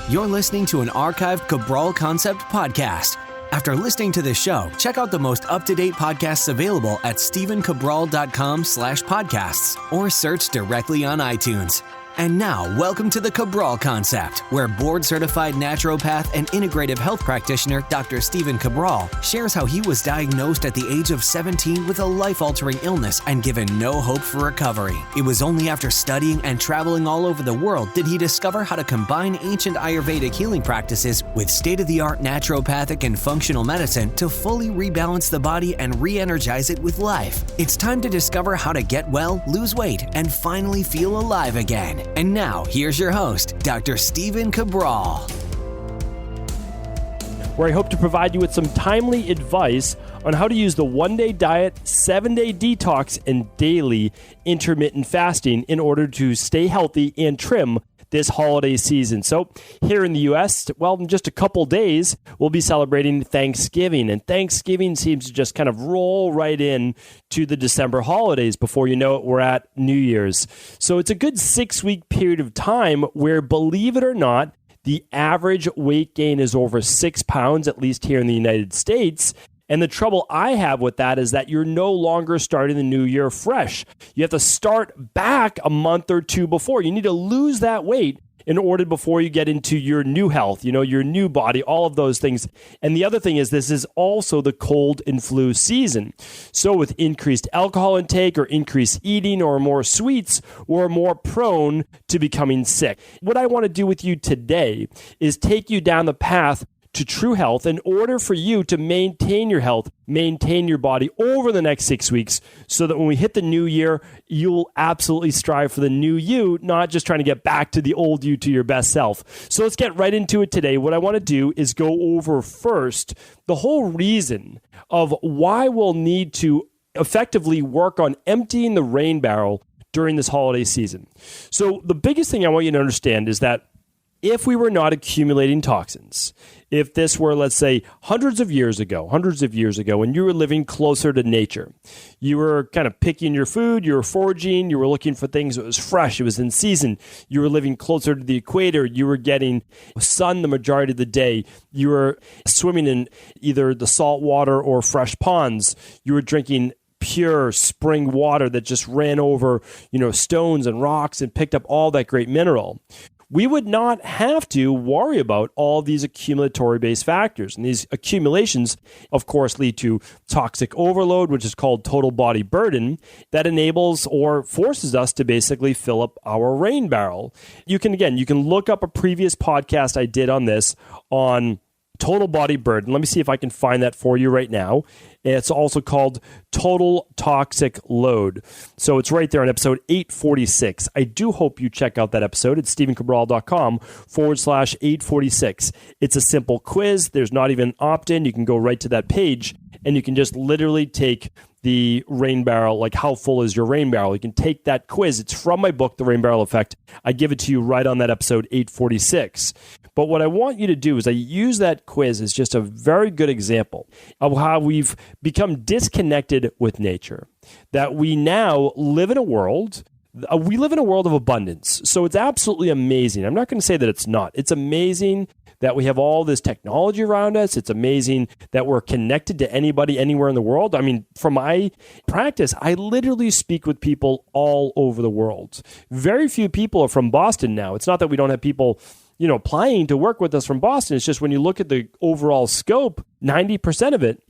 You're listening to an archived Cabral Concept podcast. After listening to this show, check out the most up-to-date podcasts available at stephencabral.com/podcasts or search directly on iTunes. And now, welcome to the Cabral Concept, where board-certified naturopath and integrative health practitioner Dr. Stephen Cabral shares how he was diagnosed at the age of 17 with a life-altering illness and given no hope for recovery. It was only after studying and traveling all over the world did he discover how to combine ancient Ayurvedic healing practices with state-of-the-art naturopathic and functional medicine to fully rebalance the body and re-energize it with life. It's time to discover how to get well, lose weight, and finally feel alive again. And now, here's your host, Dr. Stephen Cabral. Where I hope to provide you with some timely advice on how to use the one-day diet, 7-day detox, and daily intermittent fasting in order to stay healthy and trim this holiday season. So here in the U.S., well, in just a couple days, we'll be celebrating Thanksgiving. And Thanksgiving seems to just kind of roll right in to the December holidays. Before you know it, we're at New Year's. So it's a good 6-week period of time where, believe it or not, the average weight gain is over 6 pounds, at least here in the United States. And the trouble I have with that is that you're no longer starting the new year fresh. You have to start back a month or two before. You need to lose that weight in order before you get into your new health, your new body, all of those things. And the other thing is this is also the cold and flu season. So with increased alcohol intake or increased eating or more sweets, we're more prone to becoming sick. What I want to do with you today is take you down the path to true health in order for you to maintain your health, maintain your body over the next 6 weeks so that when we hit the new year, you'll absolutely strive for the new you, not just trying to get back to the old you, to your best self. So let's get right into it today. What I want to do is go over first the whole reason of why we'll need to effectively work on emptying the rain barrel during this holiday season. So the biggest thing I want you to understand is that if we were not accumulating toxins, if this were, let's say, hundreds of years ago, when you were living closer to nature, you were kind of picking your food, you were foraging, you were looking for things that was fresh, it was in season, you were living closer to the equator, you were getting sun the majority of the day, you were swimming in either the salt water or fresh ponds, you were drinking pure spring water that just ran over, stones and rocks and picked up all that great mineral. We would not have to worry about all these accumulatory-based factors. And these accumulations, of course, lead to toxic overload, which is called total body burden, that enables or forces us to basically fill up our rain barrel. You can look up a previous podcast I did on this on total body burden. Let me see if I can find that for you right now. It's also called total toxic load. So it's right there on episode 846. I do hope you check out that episode. It's stephencabral.com/846. It's a simple quiz. There's not even opt-in. You can go right to that page and you can just literally take the rain barrel, like how full is your rain barrel? You can take that quiz. It's from my book, The Rain Barrel Effect. I give it to you right on that episode 846. But what I want you to do is I use that quiz as just a very good example of how we've become disconnected with nature. That we now live in a world of abundance. So it's absolutely amazing. I'm not going to say that it's not. It's amazing that we have all this technology around us. It's amazing that we're connected to anybody, anywhere in the world. I mean, from my practice, I literally speak with people all over the world. Very few people are from Boston now. It's not that we don't have people, applying to work with us from Boston. It's just when you look at the overall scope, 90% of it,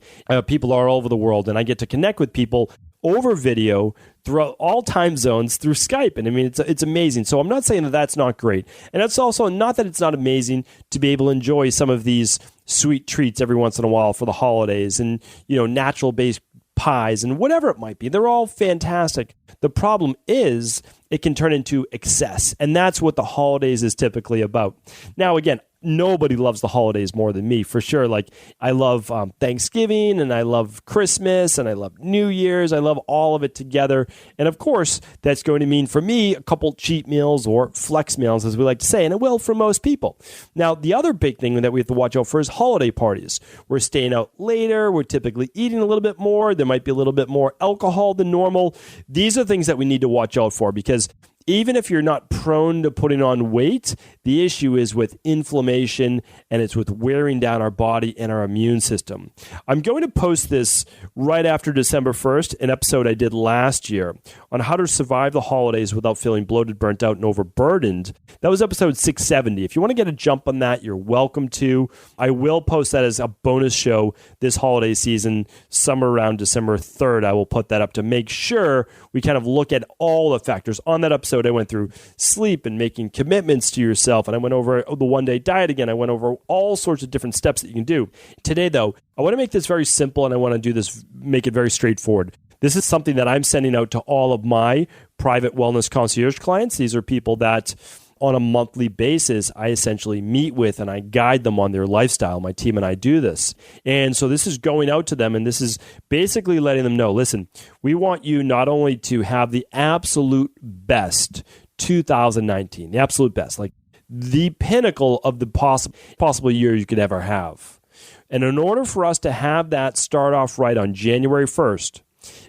people are all over the world. And I get to connect with people over video throughout all time zones through Skype. And I mean, it's amazing. So I'm not saying that that's not great. And it's also not that it's not amazing to be able to enjoy some of these sweet treats every once in a while for the holidays and, natural-based pies and whatever it might be. They're all fantastic. The problem is it can turn into excess. And that's what the holidays is typically about. Now, again, nobody loves the holidays more than me, for sure. Like, I love Thanksgiving, and I love Christmas, and I love New Year's. I love all of it together. And of course, that's going to mean for me a couple cheat meals or flex meals, as we like to say, and it will for most people. Now, the other big thing that we have to watch out for is holiday parties. We're staying out later. We're typically eating a little bit more. There might be a little bit more alcohol than normal. These are things that we need to watch out for, because even if you're not prone to putting on weight, the issue is with inflammation, and it's with wearing down our body and our immune system. I'm going to post this right after December 1st, an episode I did last year on how to survive the holidays without feeling bloated, burnt out, and overburdened. That was episode 670. If you want to get a jump on that, you're welcome to. I will post that as a bonus show this holiday season, somewhere around December 3rd. I will put that up to make sure we kind of look at all the factors. On that episode, I went through sleep and making commitments to yourself, and I went over the one-day diet again. I went over all sorts of different steps that you can do. Today, though, I want to make this very simple, and I want to do this, make it very straightforward. This is something that I'm sending out to all of my private wellness concierge clients. These are people that on a monthly basis, I essentially meet with and I guide them on their lifestyle. My team and I do this. And so this is going out to them, and this is basically letting them know, listen, we want you not only to have the absolute best 2019, the absolute best, like the pinnacle of the possible year you could ever have. And in order for us to have that start off right on January 1st,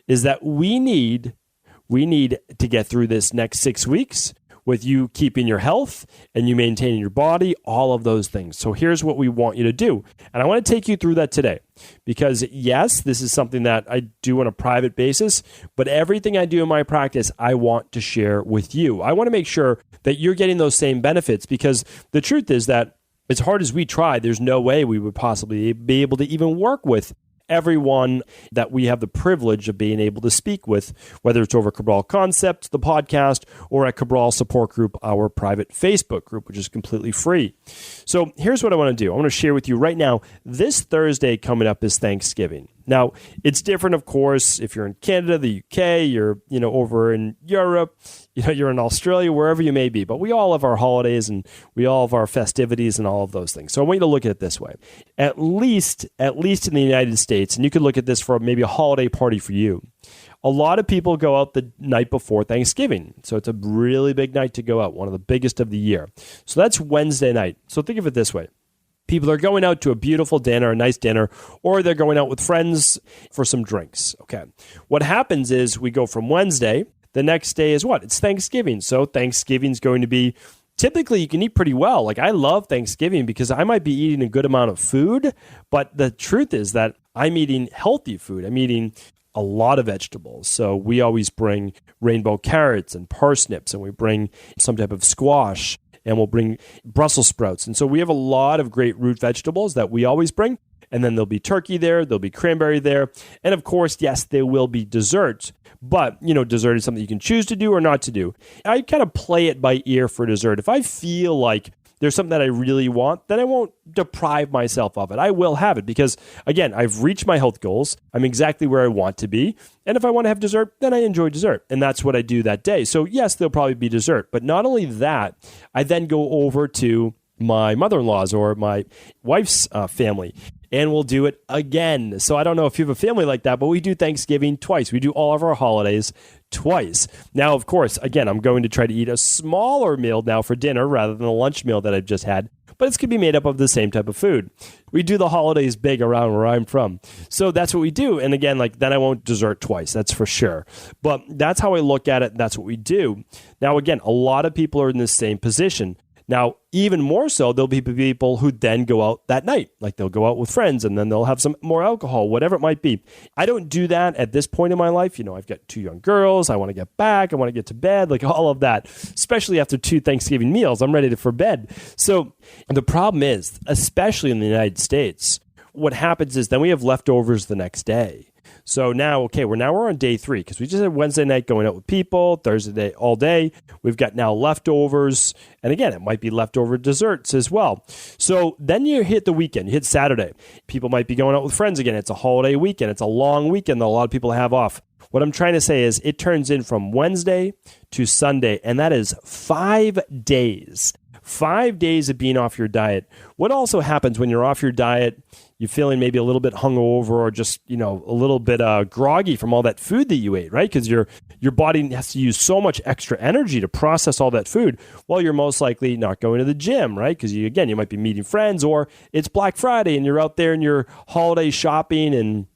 is that we need to get through this next 6 weeks with you keeping your health and you maintaining your body, all of those things. So here's what we want you to do. And I want to take you through that today because, yes, this is something that I do on a private basis, but everything I do in my practice, I want to share with you. I want to make sure that you're getting those same benefits because the truth is that as hard as we try, there's no way we would possibly be able to even work with everyone that we have the privilege of being able to speak with, whether it's over Cabral Concept, the podcast, or at Cabral Support Group, our private Facebook group, which is completely free. So here's what I want to do. I want to share with you right now, this Thursday coming up is Thanksgiving. Now, it's different, of course, if you're in Canada, the UK, you're over in Europe, you're in Australia, wherever you may be. But we all have our holidays and we all have our festivities and all of those things. So I want you to look at it this way. At least in the United States, and you could look at this for maybe a holiday party for you. A lot of people go out the night before Thanksgiving. So it's a really big night to go out, one of the biggest of the year. So that's Wednesday night. So think of it this way. People are going out to a beautiful dinner, a nice dinner, or they're going out with friends for some drinks. Okay. What happens is we go from Wednesday. The next day is what? It's Thanksgiving. So Thanksgiving's going to be, typically you can eat pretty well. Like I love Thanksgiving because I might be eating a good amount of food, but the truth is that I'm eating healthy food. I'm eating a lot of vegetables. So we always bring rainbow carrots and parsnips, and we bring some type of squash, and we'll bring Brussels sprouts. And so we have a lot of great root vegetables that we always bring. And then there'll be turkey there, there'll be cranberry there. And of course, yes, there will be dessert. But, dessert is something you can choose to do or not to do. I kind of play it by ear for dessert. If I feel like there's something that I really want, then I won't deprive myself of it. I will have it because, again, I've reached my health goals. I'm exactly where I want to be. And if I want to have dessert, then I enjoy dessert. And that's what I do that day. So yes, there'll probably be dessert. But not only that, I then go over to my mother-in-law's or my wife's family, and we'll do it again. So I don't know if you have a family like that, but we do Thanksgiving twice. We do all of our holidays twice. Now, of course, again, I'm going to try to eat a smaller meal now for dinner rather than the lunch meal that I've just had, but it's going to be made up of the same type of food. We do the holidays big around where I'm from. So that's what we do. And again, then I won't dessert twice, that's for sure. But that's how I look at it. That's what we do. Now, again, a lot of people are in the same position. Now, even more so, there'll be people who then go out that night. Like they'll go out with friends and then they'll have some more alcohol, whatever it might be. I don't do that at this point in my life. I've got 2 young girls. I want to get back. I want to get to bed, like all of that, especially after 2 Thanksgiving meals. I'm ready for bed. So the problem is, especially in the United States, what happens is then we have leftovers the next day. So now, we're on day 3 because we just had Wednesday night going out with people, Thursday all day. We've got now leftovers. And again, it might be leftover desserts as well. So then you hit the weekend, you hit Saturday. People might be going out with friends again. It's a holiday weekend. It's a long weekend that a lot of people have off. What I'm trying to say is it turns in from Wednesday to Sunday, and that is 5 days. 5 days of being off your diet. What also happens when you're off your diet, you're feeling maybe a little bit hungover or just, a little bit groggy from all that food that you ate, right? Because your body has to use so much extra energy to process all that food. Well, you're most likely not going to the gym, right? Because you might be meeting friends, or it's Black Friday and you're out there and you're holiday shopping and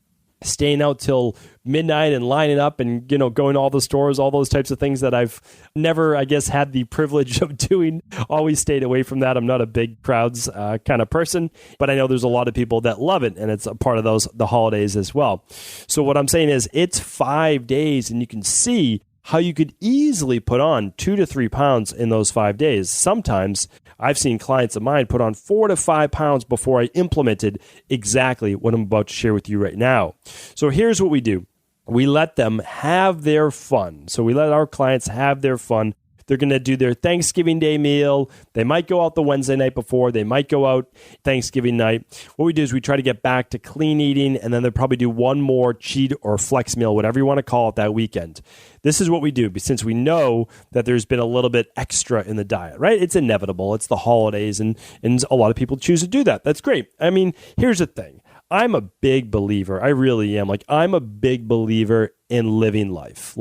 staying out till midnight and lining up and, going to all the stores, all those types of things that I've never, I guess, had the privilege of doing. Always stayed away from that. I'm not a big crowds kind of person, but I know there's a lot of people that love it, and it's a part of the holidays as well. So what I'm saying is it's 5 days, and you can see how you could easily put on 2 to 3 pounds in those 5 days. Sometimes I've seen clients of mine put on 4 to 5 pounds before I implemented exactly what I'm about to share with you right now. So here's what we do. We let them have their fun. So we let our clients have their fun. They're going to do their Thanksgiving Day meal. They might go out the Wednesday night before. They might go out Thanksgiving night. What we do is we try to get back to clean eating, and then they'll probably do one more cheat or flex meal, whatever you want to call it, that weekend. This is what we do, since we know that there's been a little bit extra in the diet, right? It's inevitable. It's the holidays, and a lot of people choose to do that. That's great. I mean, here's the thing. I'm a big believer. I really am. I'm a big believer in living life.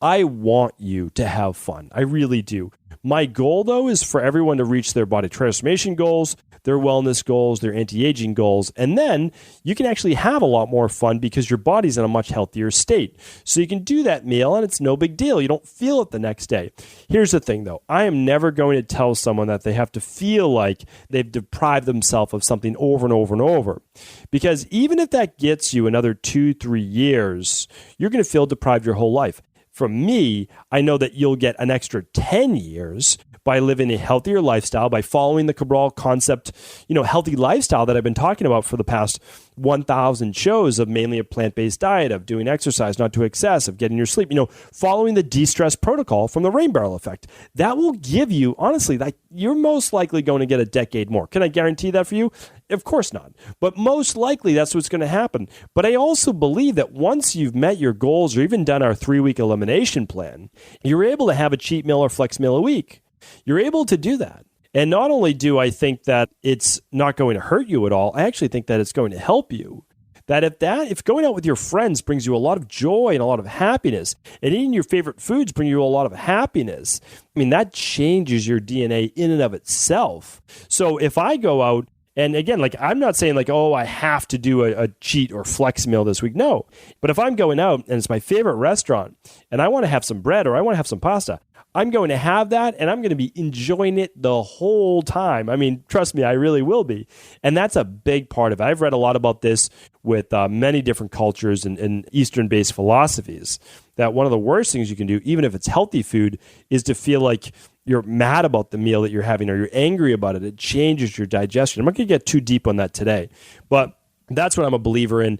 I want you to have fun. I really do. My goal, though, is for everyone to reach their body transformation goals, their wellness goals, their anti-aging goals, and then you can actually have a lot more fun because your body's in a much healthier state. So you can do that meal, and it's no big deal. You don't feel it the next day. Here's the thing, though. I am never going to tell someone that they have to feel like they've deprived themselves of something over and over and over. Because even if that gets you another 2-3 years, you're going to feel deprived your whole life. From me, I know that you'll get an extra 10 years by living a healthier lifestyle, by following the Cabral concept, healthy lifestyle that I've been talking about for the past 1,000 shows, of mainly a plant-based diet, of doing exercise, not to excess, of getting your sleep, following the de-stress protocol from the rain barrel effect. That will give you, honestly, you're most likely going to get a decade more. Can I guarantee that for you? Of course not. But most likely that's what's going to happen. But I also believe that once you've met your goals or even done our 3-week elimination plan, you're able to have a cheat meal or flex meal a week. You're able to do that. And not only do I think that it's not going to hurt you at all, I actually think that it's going to help you. That if going out with your friends brings you a lot of joy and a lot of happiness, and eating your favorite foods bring you a lot of happiness, that changes your DNA in and of itself. So if I go out, and again, I'm not saying I have to do a cheat or flex meal this week. No. But if I'm going out and it's my favorite restaurant and I want to have some bread or I want to have some pasta, I'm going to have that and I'm going to be enjoying it the whole time. Trust me, I really will be. And that's a big part of it. I've read a lot about this with many different cultures and Eastern-based philosophies, that one of the worst things you can do, even if it's healthy food, is to feel like you're mad about the meal that you're having or you're angry about it. It changes your digestion. I'm not going to get too deep on that today, but that's what I'm a believer in.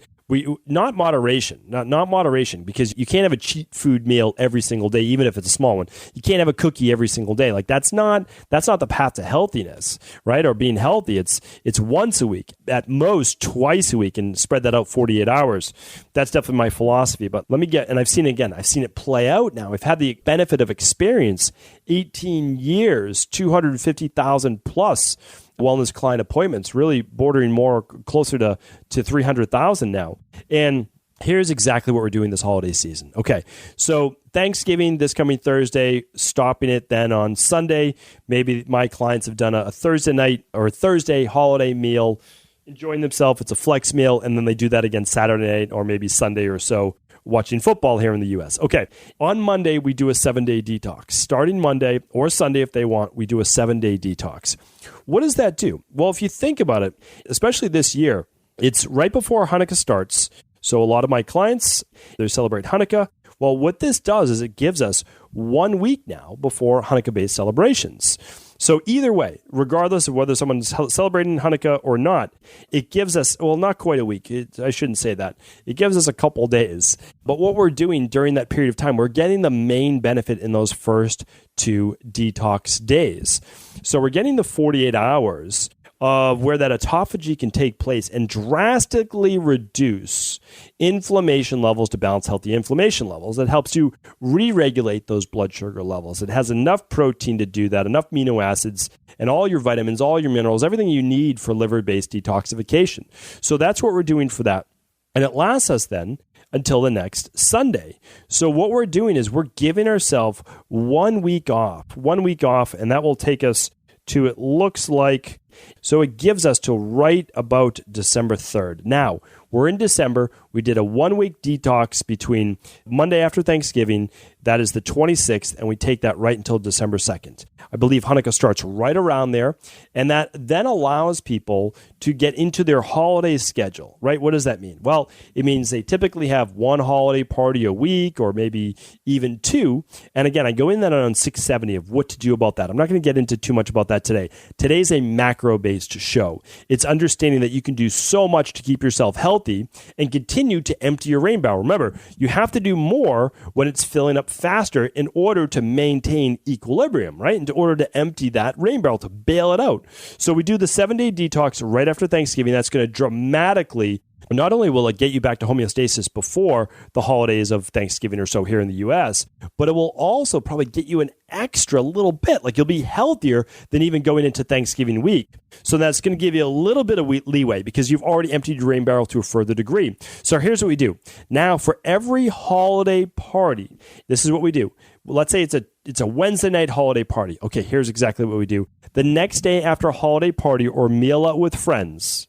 Not moderation, not moderation, because you can't have a cheat food meal every single day, even if it's a small one. You can't have a cookie every single day. That's not the path to healthiness, right? Or being healthy. It's once a week, at most twice a week, and spread that out 48 hours. That's definitely my philosophy. But I've seen it play out now. I've had the benefit of experience, 18 years, 250,000 plus wellness client appointments, really bordering more closer to 300,000 now. And here's exactly what we're doing this holiday season. Okay, so Thanksgiving this coming Thursday, stopping it then on Sunday. Maybe my clients have done a Thursday night or a Thursday holiday meal, enjoying themselves. It's a flex meal, and then they do that again Saturday night or maybe Sunday or so, watching football here in the U.S. Okay, on Monday, we do a 7-day detox. Starting Monday or Sunday if they want, we do a 7-day detox. What does that do? Well, if you think about it, especially this year, it's right before Hanukkah starts. So a lot of my clients, they celebrate Hanukkah. Well, what this does is it gives us 1 week now before Hanukkah-based celebrations. So either way, regardless of whether someone's celebrating Hanukkah or not, it gives us, not quite a week. I shouldn't say that. It gives us a couple days. But what we're doing during that period of time, we're getting the main benefit in those first 2 detox days. So we're getting the 48 hours of where that autophagy can take place and drastically reduce inflammation levels to balance healthy inflammation levels. That helps you re-regulate those blood sugar levels. It has enough protein to do that, enough amino acids, and all your vitamins, all your minerals, everything you need for liver-based detoxification. So that's what we're doing for that. And it lasts us then until the next Sunday. So what we're doing is we're giving ourselves 1 week off, and that will take us to, it looks like, So it gives us till right about December 3rd. Now, we're in December. We did a 1-week detox between Monday after Thanksgiving, that is the 26th, and we take that right until December 2nd. I believe Hanukkah starts right around there, and that then allows people to get into their holiday schedule, right? What does that mean? Well, it means they typically have one holiday party a week or maybe even two. And again, I go in that on 670 of what to do about that. I'm not going to get into too much about that today. Today's a macro-based show. It's understanding that you can do so much to keep yourself healthy and continue to empty your rain barrel. Remember, you have to do more when it's filling up faster in order to maintain equilibrium, right? In order to empty that rain barrel, to bail it out. So we do the 7-day detox right after Thanksgiving. That's going to dramatically, not only will it get you back to homeostasis before the holidays of Thanksgiving or so here in the US, but it will also probably get you an extra little bit. Like you'll be healthier than even going into Thanksgiving week. So that's going to give you a little bit of leeway because you've already emptied your rain barrel to a further degree. So here's what we do. Now, for every holiday party, this is what we do. Let's say it's a Wednesday night holiday party. Okay, here's exactly what we do. The next day after a holiday party or meal out with friends,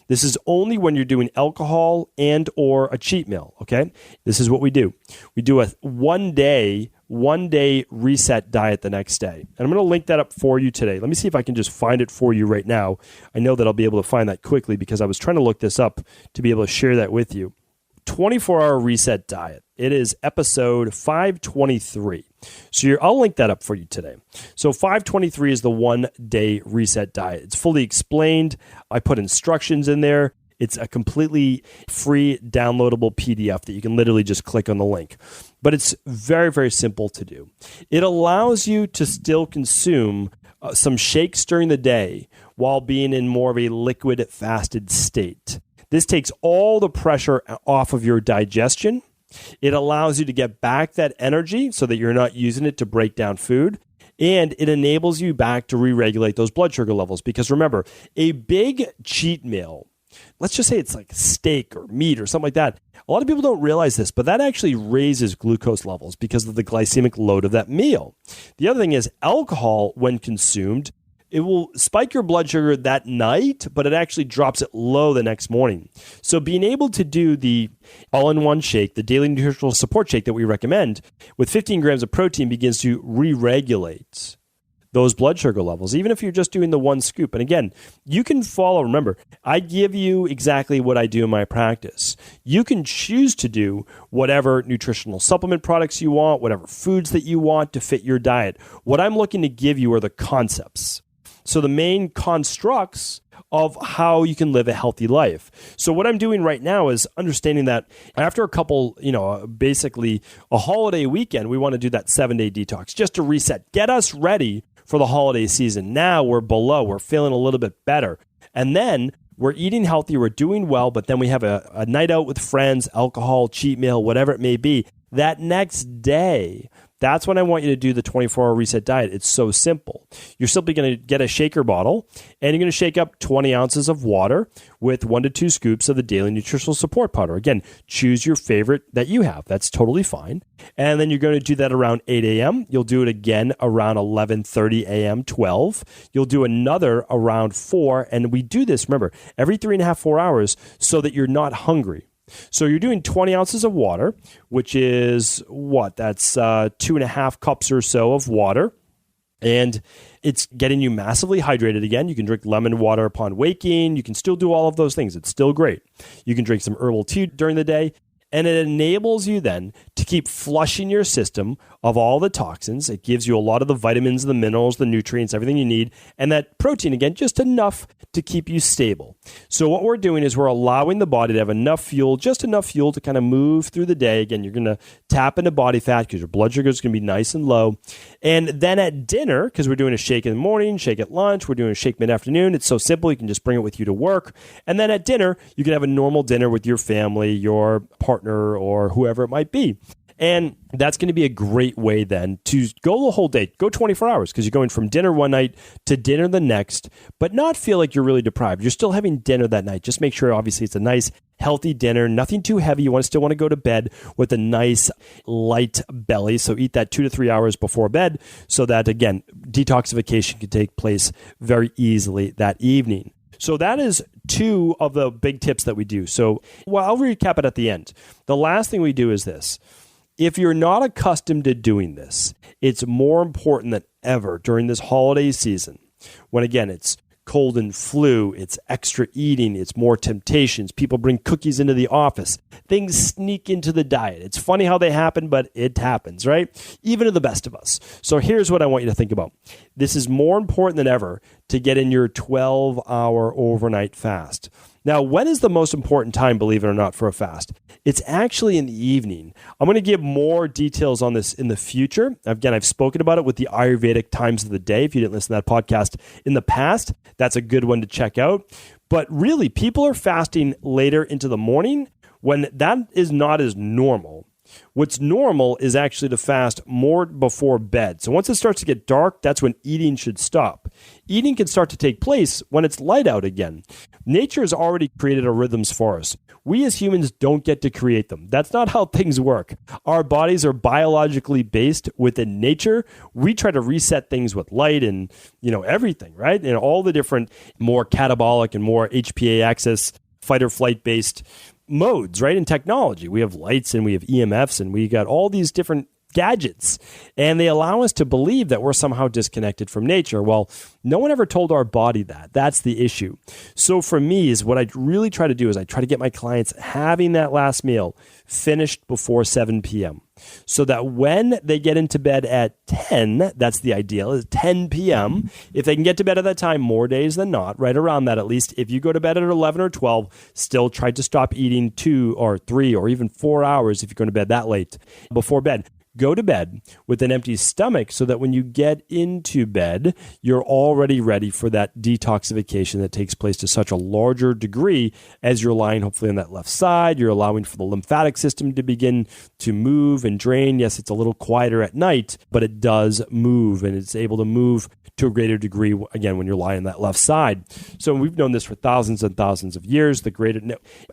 this is only when you're doing alcohol and or a cheat meal, okay? This is what we do. We do a one day reset diet the next day. And I'm going to link that up for you today. Let me see if I can just find it for you right now. I know that I'll be able to find that quickly because I was trying to look this up to be able to share that with you. 24-hour reset diet. It is episode 523. So I'll link that up for you today. So 523 is the 1-day reset diet. It's fully explained. I put instructions in there. It's a completely free downloadable PDF that you can literally just click on the link. But it's very, very simple to do. It allows you to still consume some shakes during the day while being in more of a liquid fasted state. This takes all the pressure off of your digestion. It allows you to get back that energy so that you're not using it to break down food. And it enables you back to re-regulate those blood sugar levels. Because remember, a big cheat meal, let's just say it's like steak or meat or something like that. A lot of people don't realize this, but that actually raises glucose levels because of the glycemic load of that meal. The other thing is alcohol, when consumed, it will spike your blood sugar that night, but it actually drops it low the next morning. So being able to do the all-in-one shake, the daily nutritional support shake that we recommend, with 15 grams of protein begins to re-regulate those blood sugar levels, even if you're just doing the one scoop. And again, you can follow. Remember, I give you exactly what I do in my practice. You can choose to do whatever nutritional supplement products you want, whatever foods that you want to fit your diet. What I'm looking to give you are the concepts. So the main constructs of how you can live a healthy life. So what I'm doing right now is understanding that after a couple, basically a holiday weekend, we want to do that 7-day detox just to reset, get us ready for the holiday season. Now we're feeling a little bit better. And then we're eating healthy, we're doing well, but then we have a night out with friends, alcohol, cheat meal, whatever it may be. That next day, that's when I want you to do the 24-hour reset diet. It's so simple. You're simply going to get a shaker bottle, and you're going to shake up 20 ounces of water with 1 to 2 scoops of the daily nutritional support powder. Again, choose your favorite that you have. That's totally fine. And then you're going to do that around 8 a.m. You'll do it again around 11:30 a.m., 12. You'll do another around 4. And we do this, remember, every 3.5, 4 hours so that you're not hungry. So you're doing 20 ounces of water, which is what? That's 2.5 cups or so of water. And it's getting you massively hydrated again. You can drink lemon water upon waking. You can still do all of those things. It's still great. You can drink some herbal tea during the day. And it enables you then to keep flushing your system of all the toxins. It gives you a lot of the vitamins, the minerals, the nutrients, everything you need. And that protein, again, just enough to keep you stable. So what we're doing is we're allowing the body to have enough fuel, just enough fuel to kind of move through the day. Again, you're going to tap into body fat because your blood sugar is going to be nice and low. And then at dinner, because we're doing a shake in the morning, shake at lunch, we're doing a shake mid-afternoon. It's so simple. You can just bring it with you to work. And then at dinner, you can have a normal dinner with your family, your partner, or whoever it might be. And that's going to be a great way then to go the whole day, go 24 hours, because you're going from dinner one night to dinner the next, but not feel like you're really deprived. You're still having dinner that night. Just make sure, obviously, it's a nice, healthy dinner, nothing too heavy. You still want to go to bed with a nice, light belly. So eat that 2 to 3 hours before bed so that, again, detoxification can take place very easily that evening. So that is 2 of the big tips that we do. So, well, I'll recap it at the end. The last thing we do is this. If you're not accustomed to doing this, it's more important than ever during this holiday season, when, again, it's cold and flu, it's extra eating, it's more temptations. People bring cookies into the office. Things sneak into the diet. It's funny how they happen, but it happens, right? Even to the best of us. So here's what I want you to think about. This is more important than ever to get in your 12-hour overnight fast. Now, when is the most important time, believe it or not, for a fast? It's actually in the evening. I'm going to give more details on this in the future. Again, I've spoken about it with the Ayurvedic times of the day. If you didn't listen to that podcast in the past, that's a good one to check out. But really, people are fasting later into the morning when that is not as normal. What's normal is actually to fast more before bed. So once it starts to get dark, that's when eating should stop. Eating can start to take place when it's light out again. Nature has already created our rhythms for us. We as humans don't get to create them. That's not how things work. Our bodies are biologically based within nature. We try to reset things with light and, everything, right? And all the different more catabolic and more HPA axis fight or flight based modes, right? In technology, we have lights and we have EMFs and we got all these different gadgets, and they allow us to believe that we're somehow disconnected from nature. Well, no one ever told our body that. That's the issue. So for me, is what I really try to do is I try to get my clients having that last meal finished before 7 p.m. so that when they get into bed at 10, that's the ideal, is 10 p.m. If they can get to bed at that time, more days than not, right around that at least. If you go to bed at 11 or 12, still try to stop eating 2 or 3 or even 4 hours if you're going to bed that late before bed. Go to bed with an empty stomach so that when you get into bed, you're already ready for that detoxification that takes place to such a larger degree as you're lying hopefully on that left side. You're allowing for the lymphatic system to begin to move and drain. Yes, it's a little quieter at night, but it does move, and it's able to move to a greater degree, again, when you're lying on that left side. So we've known this for thousands and thousands of years.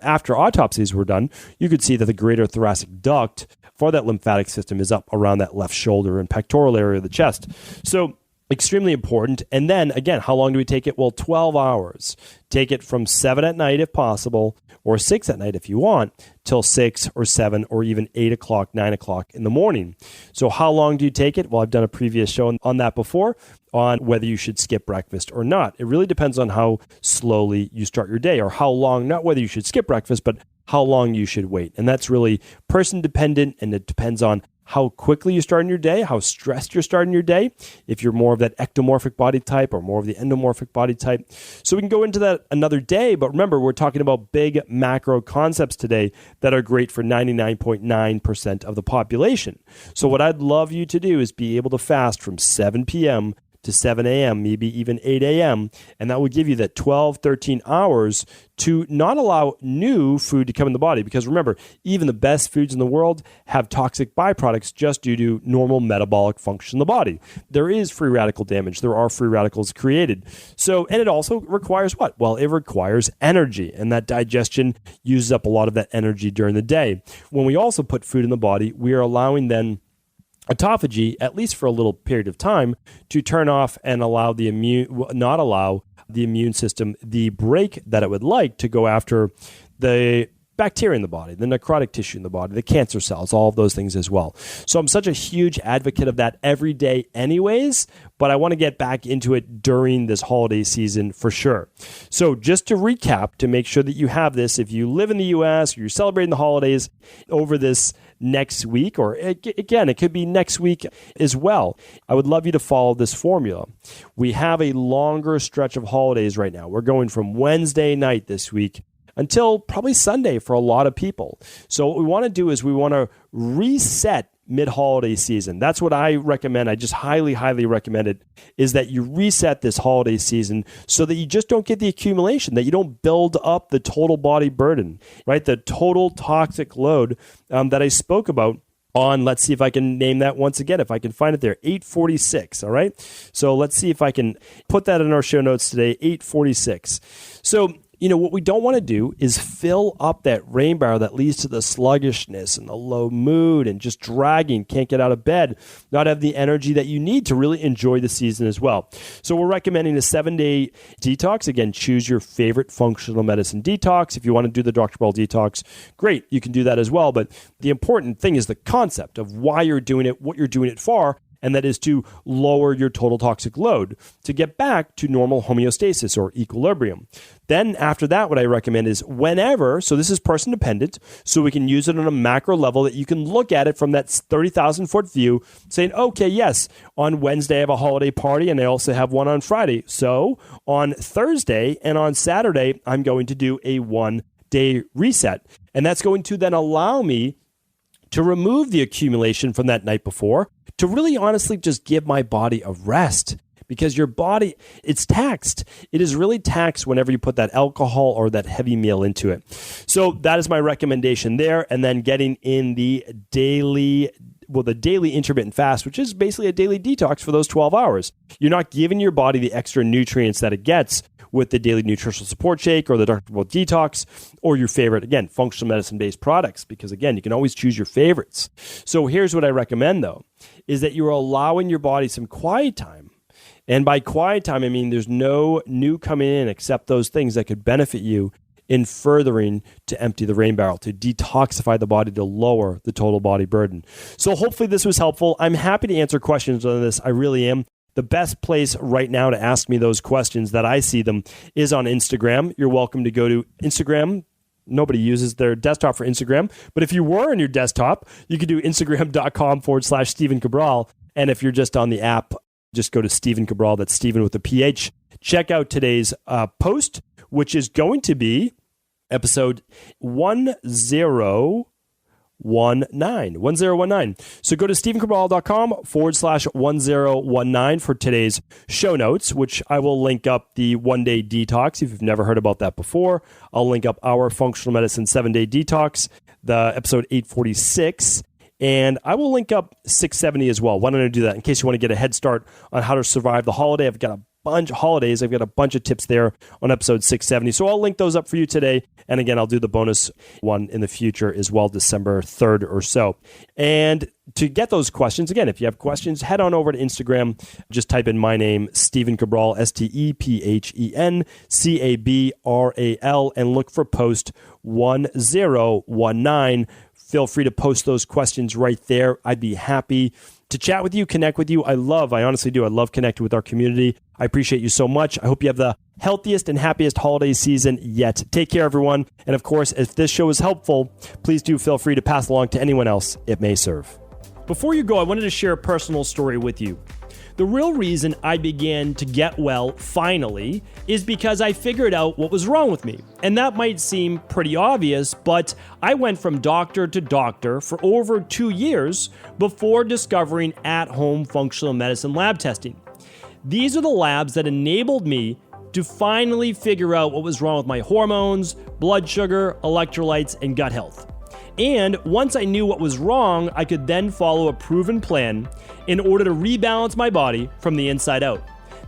After autopsies were done, you could see that the greater thoracic duct for that lymphatic system is up around that left shoulder and pectoral area of the chest. So extremely important. And then again, how long do we take it? Well, 12 hours. Take it from 7 at night if possible, or 6 at night if you want, till 6 or 7 or even 8 o'clock, 9 o'clock in the morning. So how long do you take it? Well, I've done a previous show on that before, on whether you should skip breakfast or not. It really depends on how slowly you start your day, or how long, not whether you should skip breakfast, but how long you should wait. And that's really person dependent, and it depends on how quickly you start in your day, how stressed you're starting your day, if you're more of that ectomorphic body type or more of the endomorphic body type. So we can go into that another day, but remember, we're talking about big macro concepts today that are great for 99.9% of the population. So what I'd love you to do is be able to fast from 7 p.m. to 7 a.m., maybe even 8 a.m., and that will give you that 12, 13 hours to not allow new food to come in the body. Because remember, even the best foods in the world have toxic byproducts just due to normal metabolic function in the body. There is free radical damage. There are free radicals created. So, and it also requires what? Well, it requires energy, and that digestion uses up a lot of that energy during the day. When we also put food in the body, we are allowing then autophagy, at least for a little period of time, to turn off and not allow the immune system the break that it would like to go after the bacteria in the body, the necrotic tissue in the body, the cancer cells, all of those things as well. So I'm such a huge advocate of that every day anyways, but I want to get back into it during this holiday season for sure. So just to recap, to make sure that you have this, if you live in the U.S. or you're celebrating the holidays over this next week, or again, it could be next week as well, I would love you to follow this formula. We have a longer stretch of holidays right now. We're going from Wednesday night this week until probably Sunday for a lot of people. So what we want to do is we want to reset mid-holiday season. That's what I recommend. I just highly, highly recommend it, is that you reset this holiday season so that you just don't get the accumulation, that you don't build up the total body burden, right? The total toxic load that I spoke about on, let's see if I can name that once again, if I can find it there, 846, all right? So let's see if I can put that in our show notes today, 846. So, what we don't want to do is fill up that rain barrel that leads to the sluggishness and the low mood and just dragging, can't get out of bed, not have the energy that you need to really enjoy the season as well. So we're recommending a 7-day detox. Again, choose your favorite functional medicine detox. If you want to do the Dr. Cabral detox, great, you can do that as well. But the important thing is the concept of why you're doing it, what you're doing it for, and that is to lower your total toxic load to get back to normal homeostasis or equilibrium. Then after that, what I recommend is whenever, so this is person dependent, so we can use it on a macro level that you can look at it from that 30,000 foot view saying, okay, yes, on Wednesday I have a holiday party and I also have one on Friday. So on Thursday and on Saturday, I'm going to do a 1-day reset. And that's going to then allow me to remove the accumulation from that night before, to really honestly just give my body a rest. Because your body, it's taxed. It is really taxed whenever you put that alcohol or that heavy meal into it. So that is my recommendation there. And then getting in the daily intermittent fast, which is basically a daily detox for those 12 hours. You're not giving your body the extra nutrients that it gets with the daily nutritional support shake or the Dr. Cabral detox or your favorite, again, functional medicine-based products, because again, you can always choose your favorites. So here's what I recommend though, is that you're allowing your body some quiet time. And by quiet time, I mean there's no new coming in except those things that could benefit you in furthering to empty the rain barrel, to detoxify the body, to lower the total body burden. So hopefully this was helpful. I'm happy to answer questions on this. I really am. The best place right now to ask me those questions that I see them is on Instagram. You're welcome to go to Instagram. Nobody uses their desktop for Instagram, but if you were on your desktop, you could do Instagram.com/Stephen Cabral. And if you're just on the app, just go to Stephen Cabral. That's Stephen with a PH. Check out today's post, which is going to be episode 1019. So go to StephenCabral.com/1019 for today's show notes, which I will link up the 1-day detox. If you've never heard about that before, I'll link up our functional medicine 7-day detox, the episode 846. And I will link up 670 as well. Why don't I do that in case you want to get a head start on how to survive the holiday? I've got a bunch of tips there on episode 670. So I'll link those up for you today. And again, I'll do the bonus one in the future as well, December 3rd or so. And to get those questions, again, if you have questions, head on over to Instagram. Just type in my name, Stephen Cabral, StephenCabral, and look for post 1019. Feel free to post those questions right there. I'd be happy to chat with you, connect with you. I honestly do. I love connecting with our community. I appreciate you so much. I hope you have the healthiest and happiest holiday season yet. Take care, everyone. And of course, if this show is helpful, please do feel free to pass along to anyone else it may serve. Before you go, I wanted to share a personal story with you. The real reason I began to get well finally is because I figured out what was wrong with me. And that might seem pretty obvious, but I went from doctor to doctor for over 2 years before discovering at-home functional medicine lab testing. These are the labs that enabled me to finally figure out what was wrong with my hormones, blood sugar, electrolytes, and gut health. And once I knew what was wrong, I could then follow a proven plan in order to rebalance my body from the inside out.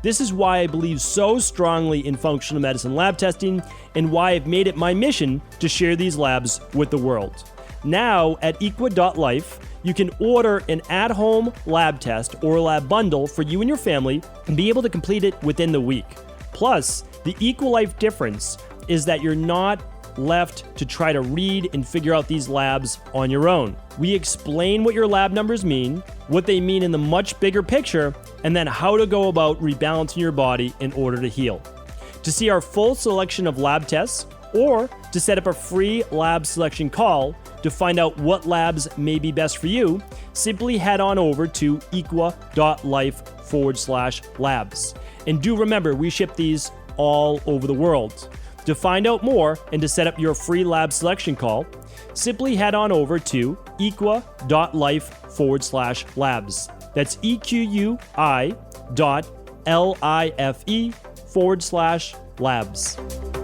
This is why I believe so strongly in functional medicine lab testing and why I've made it my mission to share these labs with the world. Now at equa.life, you can order an at-home lab test or lab bundle for you and your family and be able to complete it within the week. Plus, the EquaLife difference is that you're not left to try to read and figure out these labs on your own. We explain what your lab numbers mean, what they mean in the much bigger picture, and then how to go about rebalancing your body in order to heal. To see our full selection of lab tests, or to set up a free lab selection call to find out what labs may be best for you, simply head on over to equa.life/labs. And do remember, we ship these all over the world. To find out more and to set up your free lab selection call, simply head on over to equa.life/labs. That's EQUI.LIFE/labs.